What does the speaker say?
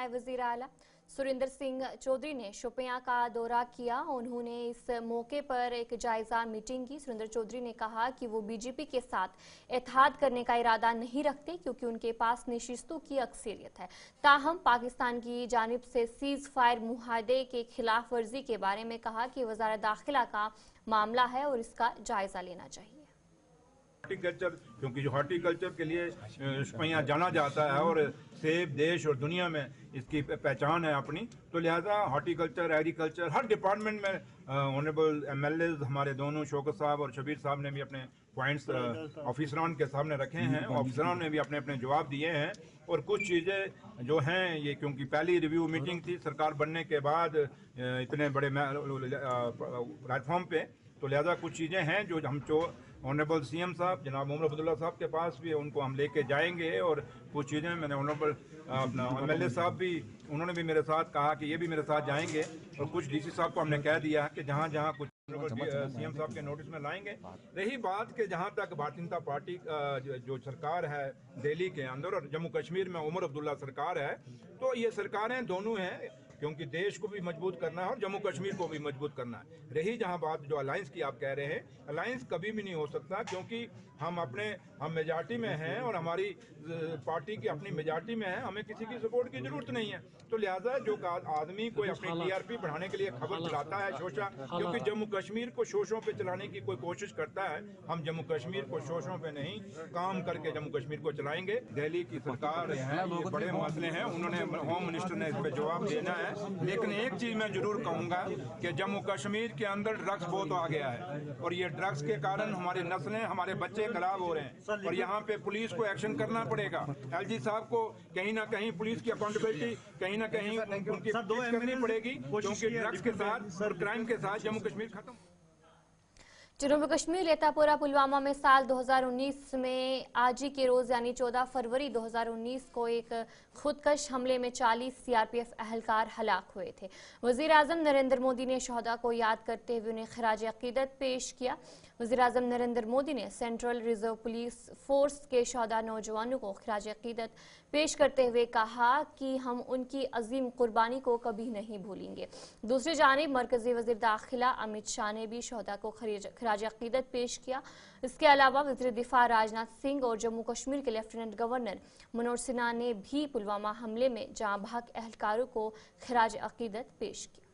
नए वजीर आला सुरिंदर सिंह चौधरी ने शोपियां का दौरा किया। उन्होंने इस मौके पर एक जायजा मीटिंग की। सुरिंदर चौधरी ने कहा कि वो बीजेपी के साथ इत्तेहाद करने का इरादा नहीं रखते क्योंकि उनके पास नशिस्तों की अक्सरियत है। ताहम पाकिस्तान की जानिब से सीज फायर मुआहदे के खिलाफ वर्जी के बारे में कहा कि वजारत दाखिला का मामला है और इसका जायजा लेना चाहिए। हॉर्टिकल्चर, क्योंकि जो हॉर्टिकल्चर के लिए शोपियां जाना जाता है और सेब देश और दुनिया में इसकी पहचान है अपनी, तो लिहाजा हॉर्टिकल्चर एग्रीकल्चर हर डिपार्टमेंट में ऑनरेबल एमएलए हमारे दोनों शौकत साहब और शबीर साहब ने भी अपने पॉइंट्स ऑफिसरान के सामने रखे हैं। ऑफिसरान ने भी अपने अपने जवाब दिए हैं और कुछ चीज़ें जो हैं ये क्योंकि पहली रिव्यू मीटिंग थी सरकार बनने के बाद इतने बड़े प्लेटफॉर्म पे, तो लिहाजा कुछ चीज़ें हैं जो हम ऑनरेबल सीएम साहब जनाब उमर अब्दुल्ला साहब के पास भी उनको हम लेके जाएंगे और कुछ चीज़ें मैंने ऑनरेबल अपना एमएलए साहब भी उन्होंने भी मेरे साथ कहा कि ये भी मेरे साथ जाएंगे और कुछ डीसी साहब को हमने कह दिया कि जहाँ जहाँ कुछ सीएम साहब के नोटिस में लाएंगे। रही बात कि जहाँ तक भारतीय जनता पार्टी जो सरकार है दिल्ली के अंदर और जम्मू कश्मीर में उमर अब्दुल्ला सरकार है, तो ये सरकारें दोनों हैं क्योंकि देश को भी मजबूत करना है और जम्मू कश्मीर को भी मजबूत करना है। रही जहां बात जो अलायंस की आप कह रहे हैं, अलायंस कभी भी नहीं हो सकता क्योंकि हम मेजॉरिटी में हैं और हमारी पार्टी की अपनी मेजॉरिटी में है, हमें किसी की सपोर्ट की जरूरत नहीं है। तो लिहाजा जो आदमी कोई अपनी टीआरपी बढ़ाने के लिए खबर चलाता है शोशा, क्योंकि जम्मू कश्मीर को शोशों पे चलाने की कोई कोशिश करता है, हम जम्मू कश्मीर को शोशों पे नहीं काम करके जम्मू कश्मीर को चलाएंगे। दिल्ली की सरकार है, ये बड़े मसले हैं, उन्होंने होम मिनिस्टर ने इस पर जवाब देना है। लेकिन एक चीज मैं जरूर कहूंगा कि जम्मू कश्मीर के अंदर ड्रग्स बहुत आ गया है और ये ड्रग्स के कारण हमारी नस्लें हमारे बच्चे खराब हो रहे हैं और यहाँ पे पुलिस को एक्शन करना पड़ेगा। एलजी साहब को कहीं ना कहीं पुलिस की अकाउंटेबिलिटी कहीं ना कहीं उनकी करनी पड़ेगी क्योंकि ड्रग्स के साथ और क्राइम के साथ जम्मू कश्मीर खत्म। जनूबी कश्मीर लेतापुरा पुलवामा में साल 2019 में आज ही के रोज यानी 14 फरवरी 2019 को एक खुदकश हमले में 40 सीआरपीएफ अहलकार हलाक हुए थे। वजीर आजम नरेंद्र मोदी ने शहदा को याद करते हुए उन्हें खराज अकीदत पेश किया। वजीर आजम नरेंद्र मोदी ने सेंट्रल रिजर्व पुलिस फोर्स के शहदा नौजवानों को खराज अकीदत पेश करते हुए कहा कि हम उनकी अजीम कुर्बानी को कभी नहीं भूलेंगे। दूसरी जानिब मरकजी वजीर दाखिला अमित शाह ने भी शहदा को खराज अकीदत पेश किया। इसके अलावा वज़ीर दिफा राजनाथ सिंह और जम्मू कश्मीर के लेफ्टिनेंट गवर्नर मनोज सिन्हा ने भी पुलवामा हमले में जाँ बहक अहलकारों को खराज अकीदत पेश किया।